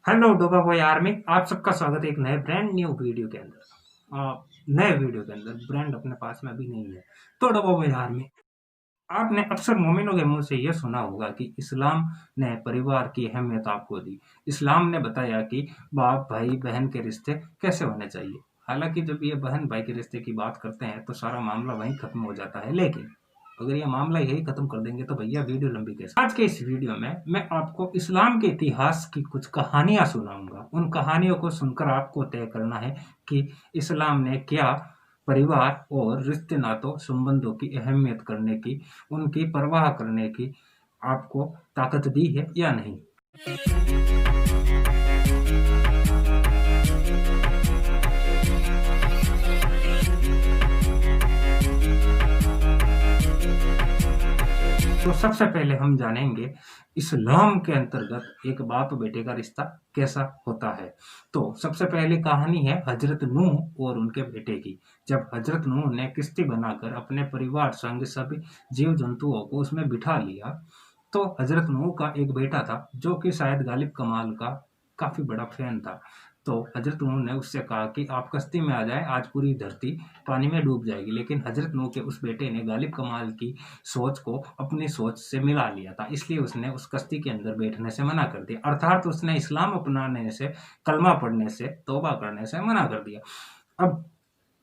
Hello डोबा boy army, आप सबका स्वागत है एक नए ब्रांड न्यू वीडियो के अंदर। नए वीडियो के अंदर ब्रांड अपने पास में अभी नहीं है। तो डोबा बॉय आर्मी, आपने अक्सर मोमिनों के मुंह से यह सुना होगा कि इस्लाम ने परिवार की अहमियत आपको दी। इस्लाम ने बताया कि बाप भाई बहन के रिश्ते कैसे होने चाहिए। हालांकि जब ये बहन भाई के रिश्ते की बात करते हैं तो सारा मामला वहीं खत्म हो जाता है, लेकिन अगर ये मामला यही खत्म कर देंगे तो भैया वीडियो लंबी कैसे। आज के इस वीडियो में मैं आपको इस्लाम के इतिहास की कुछ कहानियां सुनाऊंगा। उन कहानियों को सुनकर आपको तय करना है कि इस्लाम ने क्या परिवार और रिश्ते नातों संबंधों की अहमियत करने की, उनकी परवाह करने की आपको ताकत दी है या नहीं। तो सबसे पहले हम जानेंगे इस्लाम के अंतर्गत एक बाप बेटे का रिश्ता कैसा होता है। तो सबसे पहली कहानी है हजरत नूह और उनके बेटे की। जब हजरत नूह ने किश्ती बनाकर अपने परिवार संग सभी जीव जंतुओं को उसमें बिठा लिया, तो हजरत नूह का एक बेटा था जो कि शायद गालिब कमाल का काफी बड़ा फैन था। तो हजरत नूह ने उससे कहा कि आप कश्ती में आ जाएं, आज पूरी धरती पानी में डूब जाएगी। लेकिन हजरत नूह के उस बेटे ने गालिब कमाल की सोच को अपनी सोच से मिला लिया था, इसलिए उसने उस कश्ती के अंदर बैठने से मना कर दिया। अर्थात उसने इस्लाम अपनाने से, कलमा पढ़ने से, तौबा करने से मना कर दिया। अब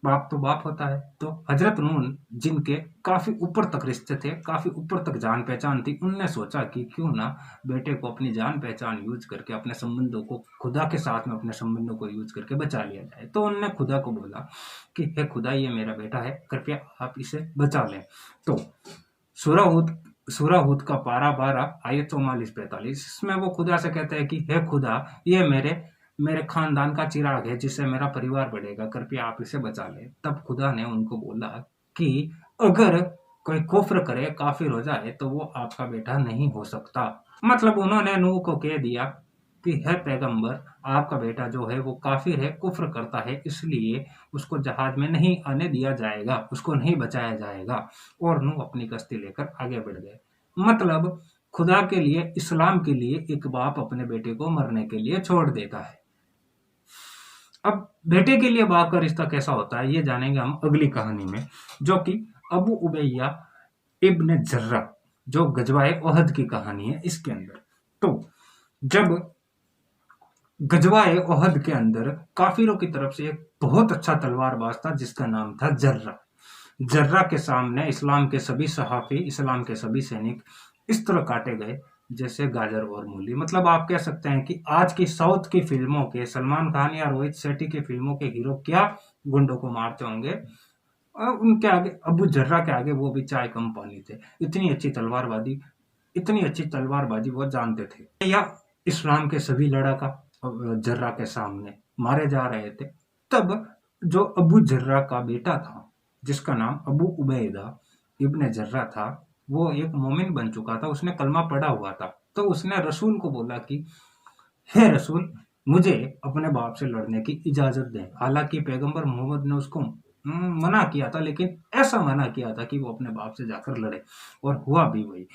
बाप तो बाप होता है। तो हजरत नून जिनके काफी ऊपर तक रिश्ते थे, काफी ऊपर तक जान पहचान थी, उनने सोचा कि क्यों ना बेटे को अपनी जान पहचान यूज करके अपने संबंधों को, खुदा के साथ में अपने संबंधों को यूज करके बचा लिया जाए। तो उनने खुदा को बोला कि हे खुदा, ये मेरा बेटा है, कृपया आप इसे बचा लें। तो सूरह हूद का पारा 12 आयत 44-45, इसमें वो खुदा से कहते हैं कि हे खुदा, ये मेरे खानदान का चिराग है जिससे मेरा परिवार बढ़ेगा, कृपया आप इसे बचा ले। तब खुदा ने उनको बोला कि अगर कोई कुफ्र करे, काफिर हो जाए, तो वो आपका बेटा नहीं हो सकता। मतलब उन्होंने नूह को कह दिया कि है पैगंबर, आपका बेटा जो है वो काफिर है, कुफ्र करता है, इसलिए उसको जहाज में नहीं आने दिया जाएगा, उसको नहीं बचाया जाएगा। और नूह अपनी कश्ती लेकर आगे बढ़ गए। मतलब खुदा के लिए, इस्लाम के लिए एक बाप अपने बेटे को मरने के लिए छोड़ देता है। अब बेटे के लिए बाप का रिश्ता कैसा होता है ये जानेंगे हम अगली कहानी में, जो कि अबू उबैया इब्न जर्रा, जो गजवाए ओहद की कहानी है इसके अंदर। तो जब गजवाए ओहद के अंदर काफिरों की तरफ से एक बहुत अच्छा तलवारबाज था जिसका नाम था जर्रा। जर्रा के सामने इस्लाम के सभी सहाफी, इस्लाम के सभी सैनिक इस तरह काटे गए जैसे गाजर और मूली। मतलब आप कह सकते हैं कि आज की साउथ की फिल्मों के, सलमान खान या रोहित शेट्टी की फिल्मों के हीरो क्या गुंडों को मारते होंगे, और उनके आगे, अबू जर्रा के आगे वो भी चाय कम पानी थे। इतनी अच्छी तलवारबाजी वो जानते थे। या इस्लाम के सभी लड़ाका जर्रा के सामने मारे जा रहे थे। तब जो अबू जर्रा का बेटा था जिसका नाम अबू उबैदा इब्न जर्रा था, वो एक मोमिन बन चुका था, उसने कलमा पढ़ा हुआ था। तो उसने रसूल को बोला कि हे रसूल, मुझे अपने बाप से लड़ने की इजाजत दें। हालांकि पैगंबर मोहम्मद ने उसको मना किया था, लेकिन ऐसा मना किया था कि वो अपने बाप से जाकर लड़े, और हुआ भी वही।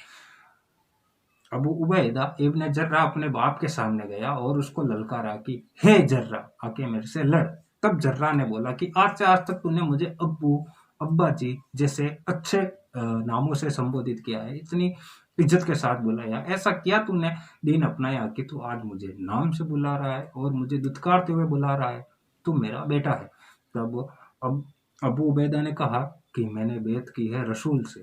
अबू उबैदा इब्न जर्रा अपने बाप के सामने गया और उसको ललकारा कि हे जर्रा, आके मेरे से लड़। तब जर्रा ने बोला कि आज से आज तक तूने मुझे अब्बू, अब्बा जी जैसे अच्छे नामों से संबोधित किया है, इतनी इज्जत के साथ बुलाया, ऐसा क्या तूने दीन अपनाया कि तू आज मुझे नाम से बुला रहा है और मुझे दुत्कारते हुए बुला रहा है, तू मेरा बेटा है। तब अब अबू उबैदा ने कहा कि मैंने बेत की है रसूल से,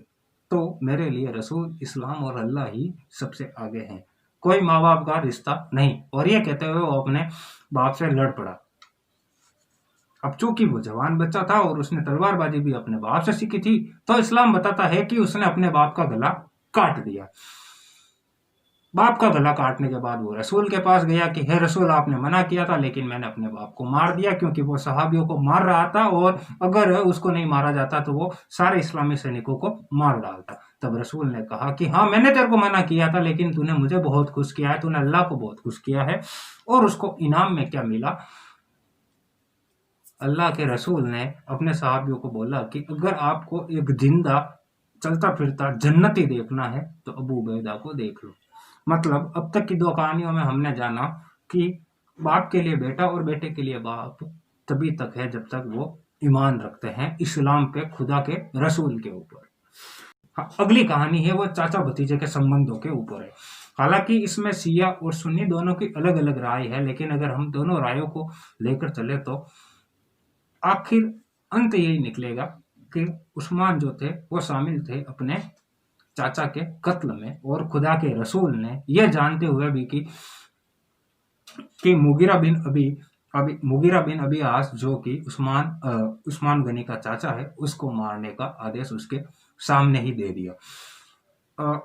तो मेरे लिए रसूल, इस्लाम और अल्लाह ही सबसे आगे हैं, कोई माँ बाप का रिश्ता नहीं। और ये कहते हुए वो अपने बाप से लड़ पड़ा। अब चूंकि वो जवान बच्चा था और उसने तलवारबाजी भी अपने बाप से सीखी थी, तो इस्लाम बताता है कि उसने अपने बाप का गला काट दिया। बाप का गला काटने के बाद वो रसूल के पास गया कि हे रसूल, आपने मना किया था लेकिन मैंने अपने बाप को मार दिया, क्योंकि वो सहाबियों को मार रहा था और अगर उसको नहीं मारा जाता तो वो सारे इस्लामी सैनिकों को मार डालता। तब रसूल ने कहा कि हाँ, मैंने तेरे को मना किया था, लेकिन तूने मुझे बहुत खुश किया है, तूने अल्लाह को बहुत खुश किया है। और उसको इनाम में क्या मिला? अल्लाह के रसूल ने अपने सहाबियों को बोला कि अगर आपको एक जिंदा चलता फिरता जन्नती देखना है तो अबू उबैदा को देख लो। मतलब अब तक की दो कहानियों में हमने जाना कि बाप के लिए बेटा और बेटे के लिए बाप तभी तक है जब तक वो ईमान रखते हैं इस्लाम पे, खुदा के रसूल के ऊपर। हाँ, अगली कहानी है वो चाचा भतीजे के संबंधों के ऊपर है। हालांकि इसमें शिया और सुन्नी दोनों की अलग अलग राय है, लेकिन अगर हम दोनों रायों को लेकर चले तो आखिर अंत यही निकलेगा कि उस्मान जो थे वो शामिल थे अपने चाचा के कत्ल में, और खुदा के रसूल ने यह जानते हुए भी कि मुगीरा बिन अबी आस जो कि उस्मान गनी का चाचा है, उसको मारने का आदेश उसके सामने ही दे दिया।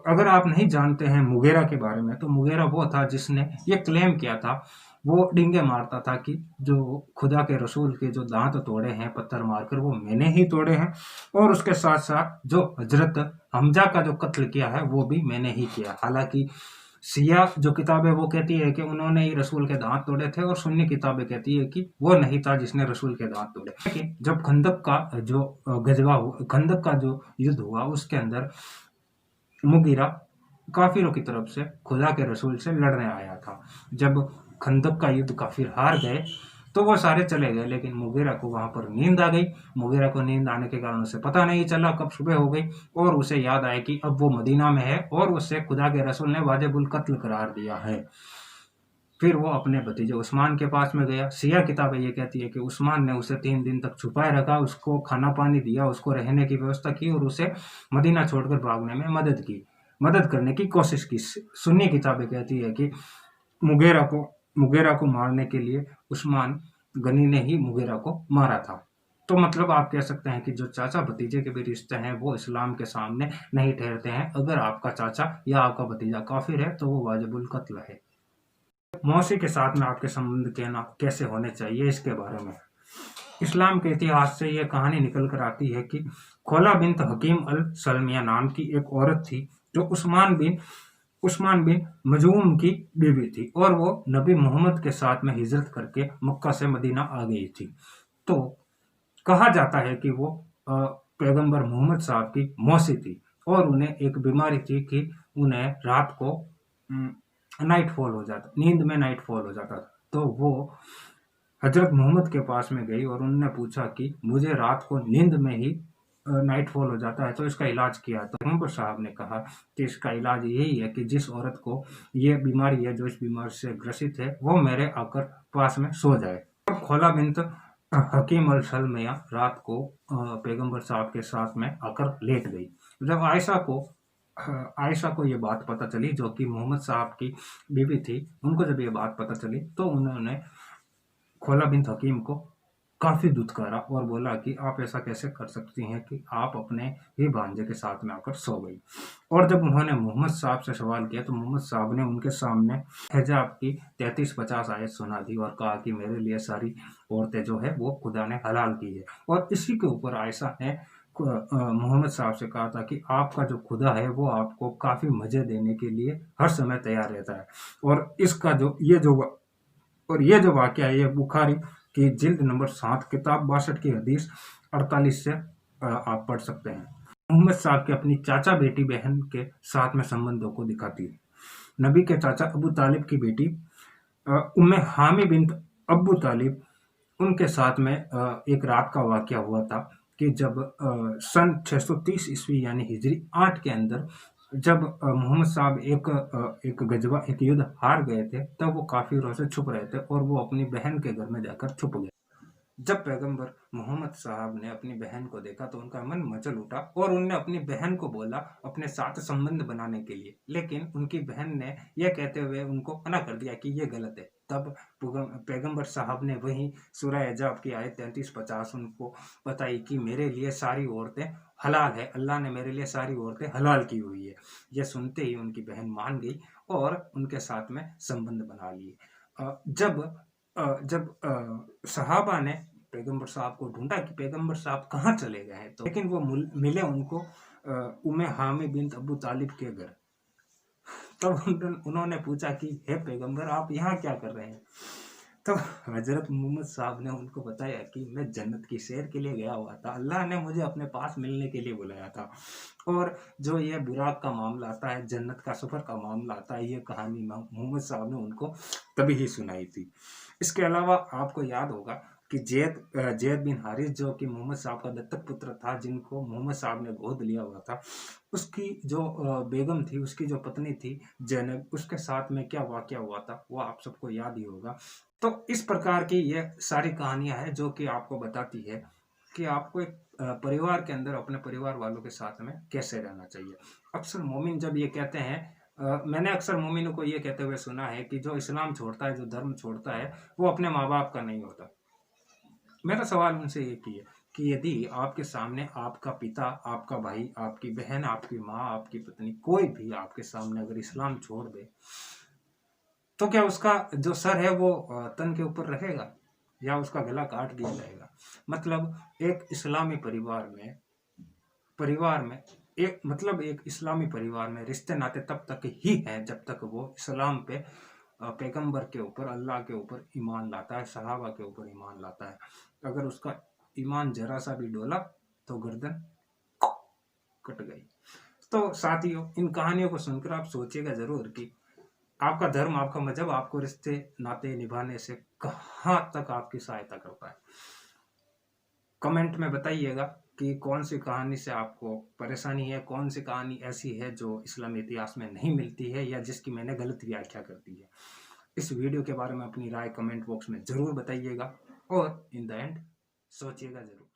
अगर आप नहीं जानते हैं मुगीरा के बारे में, तो मुगीरा वो था जिसने ये क्लेम किया था, वो डिंगे मारता था कि जो खुदा के रसूल के जो दांत तोड़े हैं पत्थर मारकर, वो मैंने ही तोड़े हैं, और उसके साथ साथ जो हजरत हमजा का जो कत्ल किया है वो भी मैंने ही किया। हालांकि सिया जो किताब है वो कहती है कि उन्होंने ही रसूल के दांत तोड़े थे, और सुन्नी किताबें कहती है कि वो नहीं था जिसने रसूल के दांत तोड़े। लेकिन जब खंदक का जो गजवा हुआ, खंदक का जो युद्ध हुआ, उसके अंदर मुगीरा काफिरों की तरफ से खुदा के रसूल से लड़ने आया था। जब खंदक का युद्ध काफिर हार गए तो वो सारे चले गए, लेकिन मुगीरा को वहां पर नींद आ गई। मुगीरा को नींद आने के कारण उसे पता नहीं चला कब सुबह हो गई, और उसे याद आया कि अब वो मदीना में है और उसे खुदा के रसूल ने वाजिबुल कत्ल करार दिया है। फिर वो अपने भतीजे उस्मान के पास में गया। सिया किताबें ये कहती है कि उस्मान ने उसे 3 दिन तक छुपाए रखा, उसको खाना पानी दिया, उसको रहने की व्यवस्था की, और उसे मदीना छोड़कर भागने में मदद करने की कोशिश की। सुन्नी किताबें कहती है कि मुगीरा को मारने के लिए उस्मान गनी ने ही मुगीरा को मारा था। तो मतलब आप कह सकते हैं कि जो चाचा भतीजे के भी रिश्ते हैं वो इस्लाम के सामने नहीं ठहरते हैं। अगर आपका चाचा या आपका भतीजा काफिर है तो वो वाजिबुल कत्ल है। मौसी के साथ में आपके संबंध कहना कैसे होने चाहिए, इसके बारे में इस्लाम के इतिहास से यह कहानी निकल कर आती है कि खोला बिन्त हकीम अल सलमिया नाम की एक औरत थी जो उस्मान बिन मजूम की बीवी थी, और वो नबी मोहम्मद के साथ में हिजरत करके मक्का से मदीना आ गई थी। तो कहा जाता है कि वो पैगंबर मोहम्मद साहब की मौसी थी, और उन्हें एक बीमारी थी कि उन्हें रात को नींद में नाइट फॉल हो जाता था। तो वो हजरत मोहम्मद के पास में गई और उन्होंने पूछा कि मुझे रात को नींद में ही नाइट फॉल हो जाता है, तो इसका इलाज किया। तो पैगंबर साहब ने कहा कि इसका इलाज यही है कि जिस औरत को ये बीमारी है, जो इस बीमारी से ग्रसित है, वो मेरे आकर पास में सो जाए। और खोला बिन्त हकीम अल सलमिया रात को पैगंबर साहब के साथ में आकर लेट गई। जब आयशा को ये बात पता चली, जो कि मोहम्मद साहब की बीवी थी, उनको जब ये बात पता चली तो उन्होंने खोला बिन हकीम को काफी दुत्कारा और बोला कि आप ऐसा कैसे कर सकती हैं कि आप अपने ही भांजे के साथ में आकर सो गई। और जब उन्होंने मोहम्मद साहब से सवाल किया तो मोहम्मद साहब ने उनके सामने हिजाब की 33-50 आयत सुना दी और कहा कि मेरे लिए सारी औरतें जो है वो खुदा ने हलाल की है। और इसी के ऊपर आयशा ने मोहम्मद साहब से कहा था कि आपका जो खुदा है वो आपको काफी मजे देने के लिए हर समय तैयार रहता है। और इसका ये जो वाकया है, ये बुखारी की जिल्द नंबर 7 किताब 62 की हदीस 48 से आप पढ़ सकते हैं। मोहम्मद साहब के अपनी चाचा बेटी बहन के साथ में संबंधों को दिखाती है। नबी के चाचा अबू तालिब की बेटी उम्मे हामी बिन्त अबू तालिब, उनके साथ में एक रात का वाकया हुआ था कि जब सन 630 ईस्वी यानी हिजरी 8 के अंदर जब मोहम्मद साहब एक युद्ध हार गए थे, तब वो काफिरों से छुप रहे थे और वो अपनी बहन के घर में जाकर छुप गए। जब पैगंबर मोहम्मद साहब ने अपनी बहन को देखा तो उनका मन मचल उठा और उनने अपनी बहन को बोला अपने साथ संबंध बनाने के लिए, लेकिन उनकी बहन ने यह कहते हुए उनको मना कर दिया कि यह गलत है। तब पैगंबर साहब ने वही सूरह हिजाब की आयत 33-50 उनको बताई कि मेरे लिए सारी औरतें हलाल है, अल्लाह ने मेरे लिए सारी औरतें हलाल की हुई है। यह सुनते ही उनकी बहन मान गई और उनके साथ में संबंध बना लिए। जब सहाबा ने पैगंबर साहब को ढूंढा कि पैगंबर साहब कहाँ चले गए हैं, तो लेकिन वो मिले उनको उम्मे हामी बिन्त अबू तालिब के घर। तब उन्होंने पूछा कि हे पैगंबर, आप यहाँ क्या कर रहे हैं? तो हज़रत मोहम्मद साहब ने उनको बताया कि मैं जन्नत की सैर के लिए गया हुआ था, अल्लाह ने मुझे अपने पास मिलने के लिए बुलाया था। और जो ये बुराक का मामला आता है, जन्नत का सफ़र का मामला आता है, ये कहानी मोहम्मद साहब ने उनको तभी ही सुनाई थी। इसके अलावा आपको याद होगा कि ज़ैद बिन हारिस जो कि मोहम्मद साहब का दत्तक पुत्र था, जिनको मोहम्मद साहब ने गोद लिया हुआ था, उसकी जो बेगम थी, उसकी जो पत्नी थी ज़ैनब, उसके साथ में क्या वाक़या हुआ था, वो आप सबको याद ही होगा। तो इस प्रकार की ये सारी कहानियाँ हैं जो कि आपको बताती है कि आपको एक परिवार के अंदर अपने परिवार वालों के साथ में कैसे रहना चाहिए। अक्सर मोमिन जब ये कहते हैं, मैंने अक्सर मोमिनों को ये कहते हुए सुना है कि जो इस्लाम छोड़ता है, जो धर्म छोड़ता है, वो अपने माँ-बाप का नहीं होता। मेरा सवाल उनसे एक ही है कि यदि आपके सामने आपका पिता, आपका भाई, आपकी बहन, आपकी माँ, आपकी पत्नी, कोई भी आपके सामने अगर इस्लाम छोड़ दे, तो क्या उसका जो सर है वो तन के ऊपर रहेगा या उसका गला काट दिया जाएगा? मतलब एक इस्लामी परिवार में एक इस्लामी परिवार में रिश्ते नाते तब तक ही हैं जब तक वो इस्लाम पे, पैगंबर के ऊपर, अल्लाह के ऊपर ईमान लाता है, सहाबा के ऊपर ईमान लाता है। अगर उसका ईमान जरा सा भी डोला तो गर्दन कट गई। तो साथियों, इन कहानियों को सुनकर आप सोचिएगा ज़रूर कि आपका धर्म, आपका मज़हब आपको रिश्ते नाते निभाने से कहाँ तक आपकी सहायता करता है। कमेंट में बताइएगा कि कौन सी कहानी से आपको परेशानी है, कौन सी कहानी ऐसी है जो इस्लामी इतिहास में नहीं मिलती है या जिसकी मैंने गलत व्याख्या कर दी है। इस वीडियो के बारे में अपनी राय कमेंट बॉक्स में ज़रूर बताइएगा और इन द एंड सोचिएगा ज़रूर।